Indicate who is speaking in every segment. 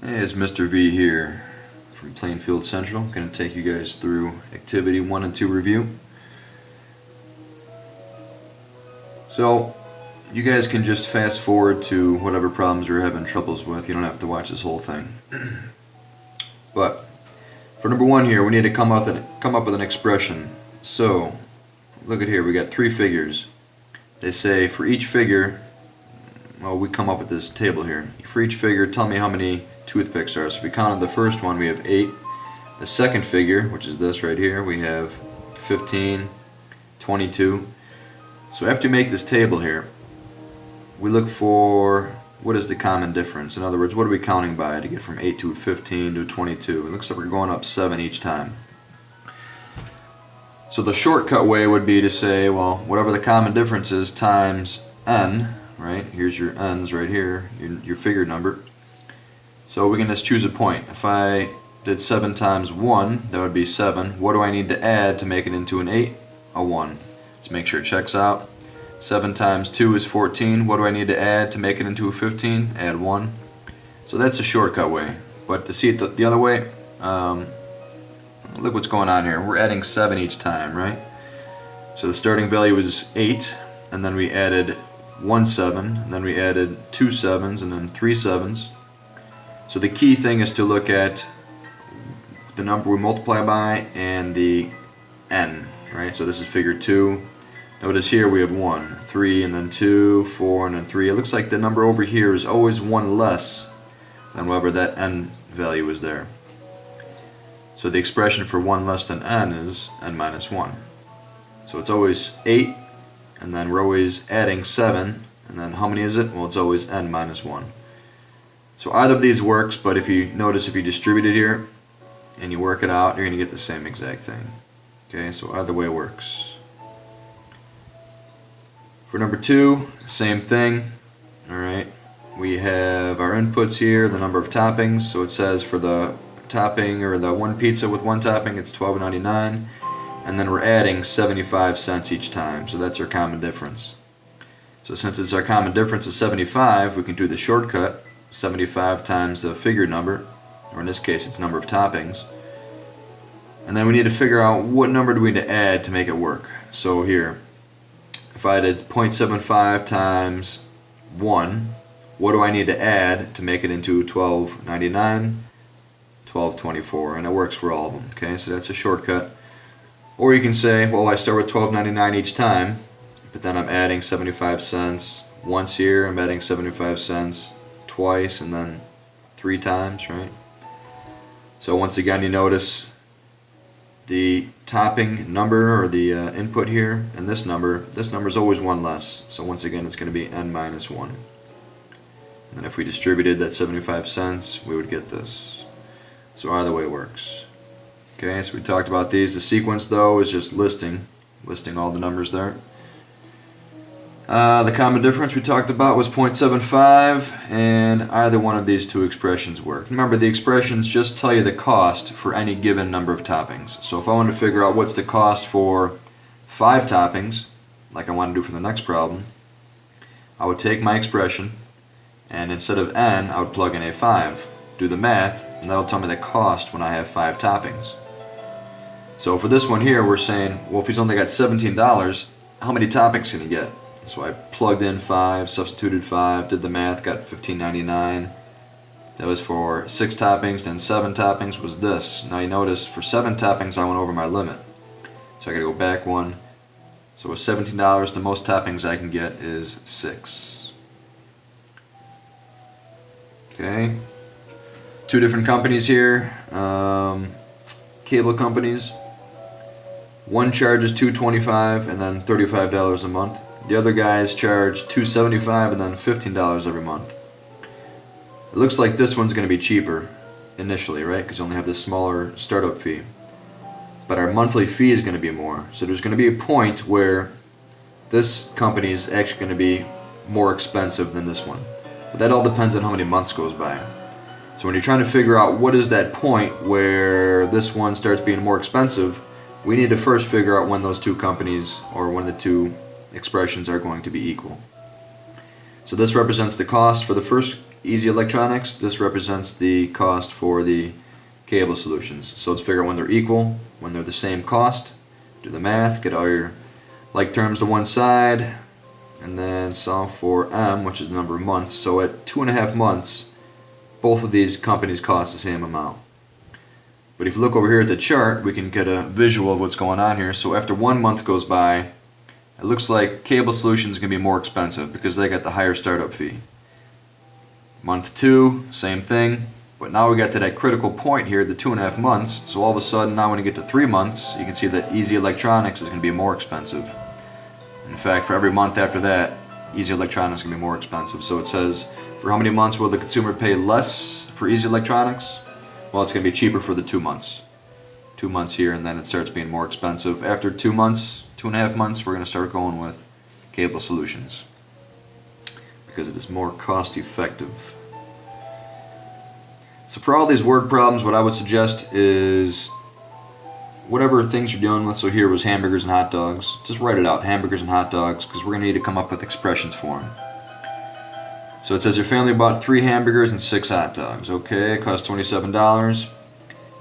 Speaker 1: Hey, it's Mr. V here from Plainfield Central. I'm going to take you guys through Activity 1 and 2 review. So, you guys can just fast forward to whatever problems you're having troubles with. You don't have to watch this whole thing. But, for number 1 here, we need to come up with an expression. So, look at here, we got 3 figures. They say for each figure, well, we come up with this table here. For each figure, tell me how many toothpicks are. So if we counted the first one, we have 8. The second figure, which is this right here, we have 15, 22. So after you make this table here, we look for what is the common difference. In other words, what are we counting by to get from 8 to 15 to 22? It looks like we're going up 7 each time. So the shortcut way would be to say, well, whatever the common difference is times n, right? Here's your n's right here, your figure number. So we can just choose a point. If I did 7 times 1, that would be 7. What do I need to add to make it into an 8? A 1. Let's make sure it checks out. 7 times 2 is 14. What do I need to add to make it into a 15? Add 1. So that's a shortcut way. But to see it the other way, look what's going on here. We're adding 7 each time, right? So the starting value was 8, and then we added 1 7, and then we added 2 7s, and then 3 7s. So the key thing is to look at the number we multiply by and the n, right? So this is figure 2. Notice here we have 1, 3, and then 2, 4, and then 3. It looks like the number over here is always 1 less than whatever that n value is there. So the expression for 1 less than n is n minus 1. So it's always 8, and then we're always adding 7, and then how many is it? Well, it's always n minus 1. So either of these works, but if you notice, if you distribute it here and you work it out, you're going to get the same exact thing. Okay, so either way works. For number 2, same thing. Alright, we have our inputs here, the number of toppings. So it says for the topping, or the one pizza with 1 topping, it's $12.99. And then we're adding 75 cents each time. So that's our common difference. So since it's our common difference is 75, we can do the shortcut. 75 times the figure number, or in this case it's number of toppings. And then we need to figure out what number do we need to add to make it work. So here, if I did 0.75 times 1, what do I need to add to make it into $12.99? $12.24, and it works for all of them. Okay, so that's a shortcut. Or you can say, well, I start with $12.99 each time, but then I'm adding 75 cents once here, I'm adding 75 cents twice, and then 3 times, right? So once again, you notice the topping number, or the input here, and this number is always 1 less. So once again, it's going to be n minus 1. And then if we distributed that 75 cents, we would get this. So either way works. Okay, so we talked about these. The sequence, though, is just listing all the numbers there. The common difference we talked about was 0.75, and either one of these two expressions work. Remember, the expressions just tell you the cost for any given number of toppings. So if I want to figure out what's the cost for 5 toppings, like I want to do for the next problem, I would take my expression, and instead of n, I would plug in a 5. Do the math, and that'll tell me the cost when I have 5 toppings. So for this one here, we're saying, well, if he's only got $17, how many toppings can he get? So I plugged in 5, substituted 5, did the math, got $15.99. That was for 6 toppings, then 7 toppings was this. Now you notice for 7 toppings I went over my limit. So I gotta go back 1. So with $17, the most toppings I can get is 6. Okay. 2 different companies here. Cable companies. One charges $2.25 and then $35 a month. The other guys charge $2.75 and then $15 every month. It looks like this one's going to be cheaper initially, right? Because you only have this smaller startup fee. But our monthly fee is going to be more. So there's going to be a point where this company is actually going to be more expensive than this one. But that all depends on how many months goes by. So when you're trying to figure out what is that point where this one starts being more expensive, we need to first figure out when those 2 companies, or when the 2 expressions are going to be equal. So this represents the cost for the first Easy Electronics, this represents the cost for the Cable Solutions. So let's figure out when they're equal, when they're the same cost. Do the math, get all your like terms to one side, and then solve for M, which is the number of months. So at 2.5 months, both of these companies cost the same amount. But if you look over here at the chart, we can get a visual of what's going on here. So after 1 month goes by, it looks like Cable Solutions is going to be more expensive because they got the higher startup fee. Month 2, same thing. But now we got to that critical point here, the 2.5 months. So all of a sudden, now when you get to 3 months, you can see that Easy Electronics is going to be more expensive. In fact, for every month after that, Easy Electronics is going to be more expensive. So it says, for how many months will the consumer pay less for Easy Electronics? Well, it's going to be cheaper for the 2 months. 2 months here, and then it starts being more expensive. After 2 months, 2.5 months, we're going to start going with Cable Solutions because it is more cost effective. So for all these word problems, what I would suggest is whatever things you're dealing with. So here was hamburgers and hot dogs. Just write it out, hamburgers and hot dogs, because we're going to need to come up with expressions for them. So it says your family bought 3 hamburgers and 6 hot dogs. Okay, it cost $27.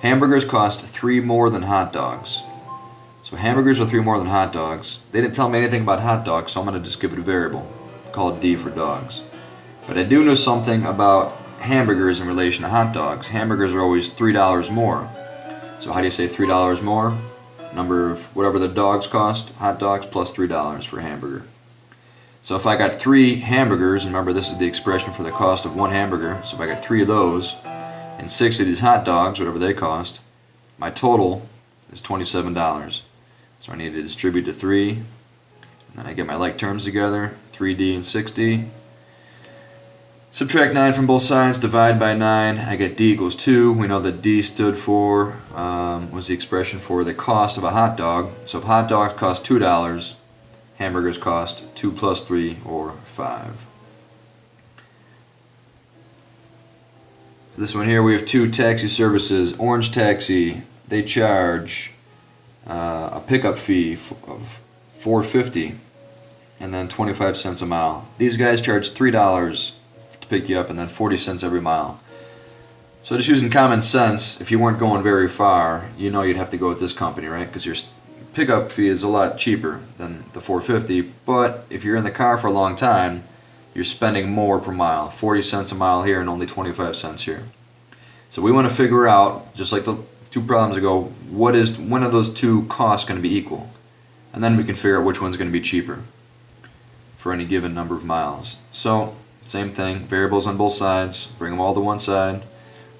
Speaker 1: Hamburgers cost 3 more than hot dogs. So hamburgers are 3 more than hot dogs. They didn't tell me anything about hot dogs, so I'm going to just give it a variable. Call it D for dogs. But I do know something about hamburgers in relation to hot dogs. Hamburgers are always $3 more. So how do you say $3 more? Number of whatever the dogs cost, hot dogs plus $3 for a hamburger. So if I got 3 hamburgers, and remember this is the expression for the cost of 1 hamburger, so if I got 3 of those, and 6 of these hot dogs, whatever they cost, my total is $27. So I need to distribute to 3, and then I get my like terms together, 3D and 6D. Subtract 9 from both sides, divide by 9, I get D equals 2. We know that D stood for, was the expression for the cost of a hot dog. So if hot dogs cost $2, hamburgers cost 2 plus 3 or 5. This one here we have 2 taxi services. Orange Taxi, they charge a pickup fee of $4.50 and then 25 cents a mile. These guys charge $3 to pick you up and then 40 cents every mile. So just using common sense, if you weren't going very far, you know you'd have to go with this company, right? Because your pickup fee is a lot cheaper than the $4.50, but if you're in the car for a long time, you're spending more per mile, 40 cents a mile here and only 25 cents here. So we want to figure out, just like the 2 problems ago, when are those 2 costs going to be equal? And then we can figure out which one's going to be cheaper for any given number of miles. So, same thing, variables on both sides, bring them all to one side.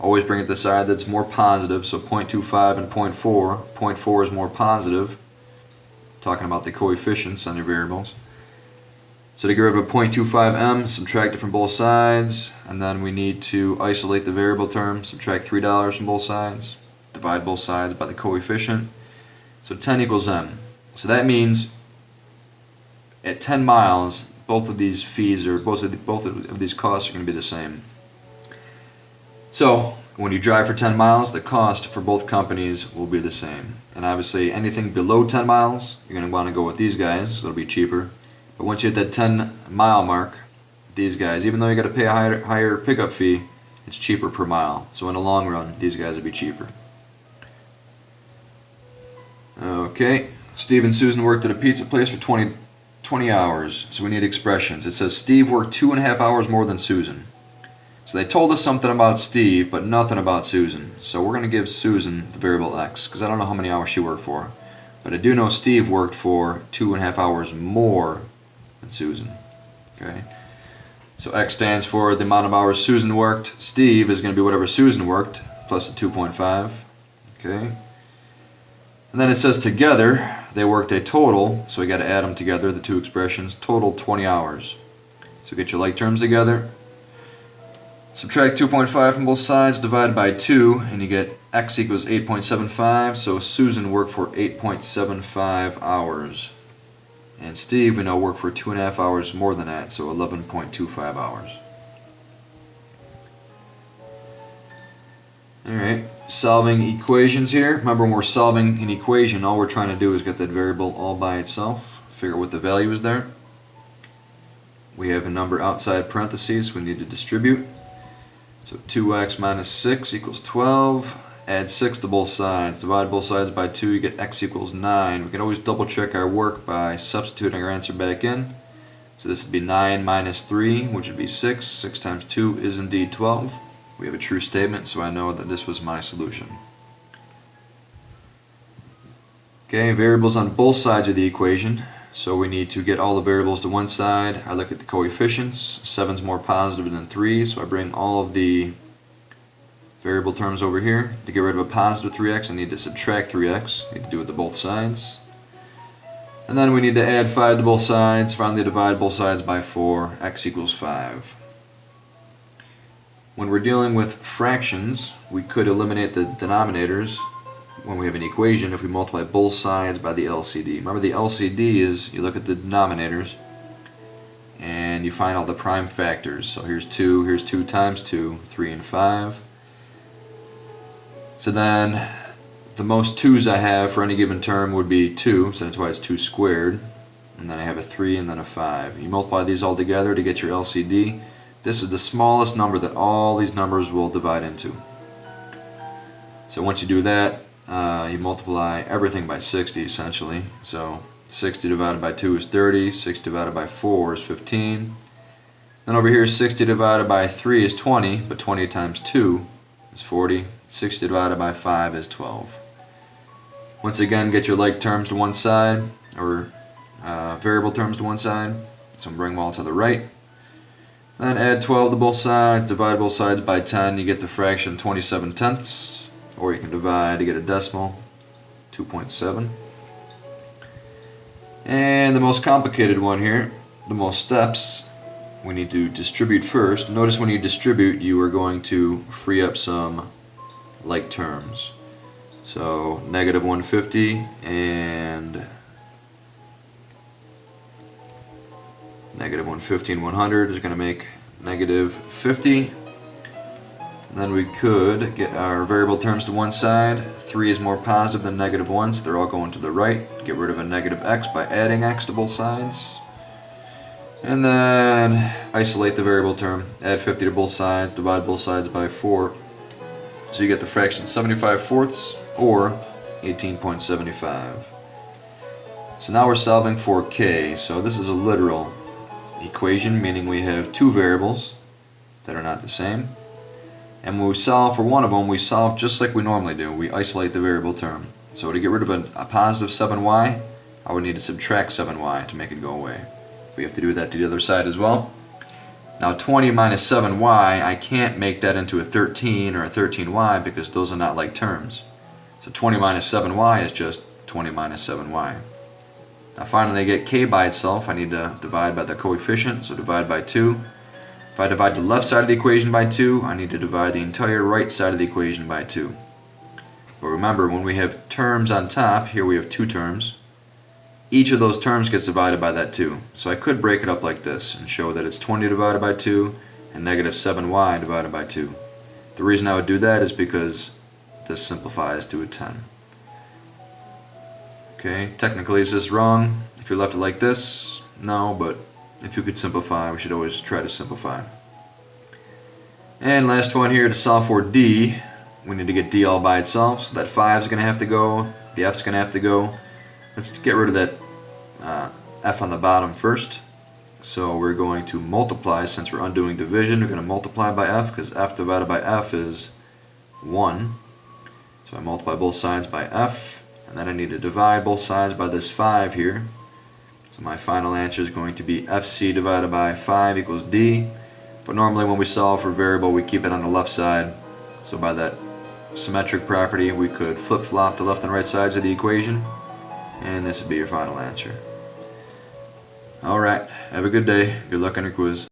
Speaker 1: Always bring it to the side that's more positive, so 0.25 and 0.4. 0.4 is more positive, talking about the coefficients on your variables. So to get rid of a 0.25m, subtract it from both sides, and then we need to isolate the variable term, subtract $3 from both sides, divide both sides by the coefficient. So 10 equals m. So that means at 10 miles, both of these fees, or both of these costs are going to be the same. So, when you drive for 10 miles, the cost for both companies will be the same. And obviously, anything below 10 miles, you're going to want to go with these guys, so it'll be cheaper. But once you hit that 10-mile mark, these guys, even though you got to pay a higher pickup fee, it's cheaper per mile. So in the long run, these guys will be cheaper. Okay, Steve and Susan worked at a pizza place for 20 hours, so we need expressions. It says Steve worked 2.5 hours more than Susan. So they told us something about Steve, but nothing about Susan. So we're going to give Susan the variable x, because I don't know how many hours she worked for. But I do know Steve worked for 2.5 hours more than Susan. Okay. So x stands for the amount of hours Susan worked. Steve is going to be whatever Susan worked, plus the 2.5. Okay. And then it says together, they worked a total, so we got to add them together, the 2 expressions, total 20 hours. So get your like terms together. Subtract 2.5 from both sides, divide by 2, and you get x equals 8.75, so Susan worked for 8.75 hours. And Steve, we know, worked for 2.5 hours more than that, so 11.25 hours. Alright, solving equations here. Remember, when we're solving an equation, all we're trying to do is get that variable all by itself, figure out what the value is there. We have a number outside parentheses we need to distribute. So 2x minus 6 equals 12. Add 6 to both sides. Divide both sides by 2, you get x equals 9. We can always double check our work by substituting our answer back in. So this would be 9 minus 3, which would be 6. 6 times 2 is indeed 12. We have a true statement, so I know that this was my solution. Okay, variables on both sides of the equation. So we need to get all the variables to one side. I look at the coefficients. 7's more positive than 3, so I bring all of the variable terms over here. To get rid of a positive 3x, I need to subtract 3x. Need to do it to both sides. And then we need to add 5 to both sides. Finally divide both sides by 4. X equals 5. When we're dealing with fractions, we could eliminate the denominators when we have an equation if we multiply both sides by the LCD. Remember, the LCD is you look at the denominators and you find all the prime factors. So here's 2 times 2, 3 and 5. So then the most 2's I have for any given term would be 2, so that's why it's 2 squared. And then I have a 3 and then a 5. You multiply these all together to get your LCD. This is the smallest number that all these numbers will divide into. So once you do that, you multiply everything by 60 essentially. So 60 divided by 2 is 30, 60 divided by 4 is 15. Then over here 60 divided by 3 is 20, but 20 times 2 is 40. 60 divided by 5 is 12. Once again, get your like terms to one side, or variable terms to one side. So bring them all to the right. Then add 12 to both sides, divide both sides by 10, you get the fraction 27 tenths. Or you can divide to get a decimal, 2.7. And the most complicated one here, the most steps, we need to distribute first. Notice when you distribute, you are going to free up some like terms. So negative 150 and negative 150 and 100 is going to make negative 50. And then we could get our variable terms to one side. 3 is more positive than negative 1, so they're all going to the right. Get rid of a negative x by adding x to both sides. And then isolate the variable term. Add 50 to both sides, divide both sides by 4. So you get the fraction 75 fourths, or 18.75. So now we're solving for k. So this is a literal equation, meaning we have two variables that are not the same. And when we solve for one of them, we solve just like we normally do. We isolate the variable term. So to get rid of a positive 7y, I would need to subtract 7y to make it go away. We have to do that to the other side as well. Now 20 minus 7y, I can't make that into a 13 or a 13y because those are not like terms. So 20 minus 7y is just 20 minus 7y. Now finally, to get k by itself, I need to divide by the coefficient, so divide by 2. If I divide the left side of the equation by 2, I need to divide the entire right side of the equation by 2. But remember, when we have terms on top, here we have two terms, each of those terms gets divided by that 2. So I could break it up like this and show that it's 20 divided by 2 and negative 7y divided by 2. The reason I would do that is because this simplifies to a 10. Okay, technically is this wrong? If you left it like this, no, but if you could simplify, we should always try to simplify. And last one here, to solve for d, we need to get d all by itself, so that 5 is going to have to go, the f's going to have to go. Let's get rid of that f on the bottom first. So we're going to multiply, since we're undoing division, we're going to multiply by f, because f divided by f is 1. So I multiply both sides by f, and then I need to divide both sides by this 5 here. So my final answer is going to be fc divided by 5 equals d. But normally when we solve for variable, we keep it on the left side. So by that symmetric property, we could flip-flop the left and right sides of the equation, and this would be your final answer. Alright, have a good day. Good luck on your quiz.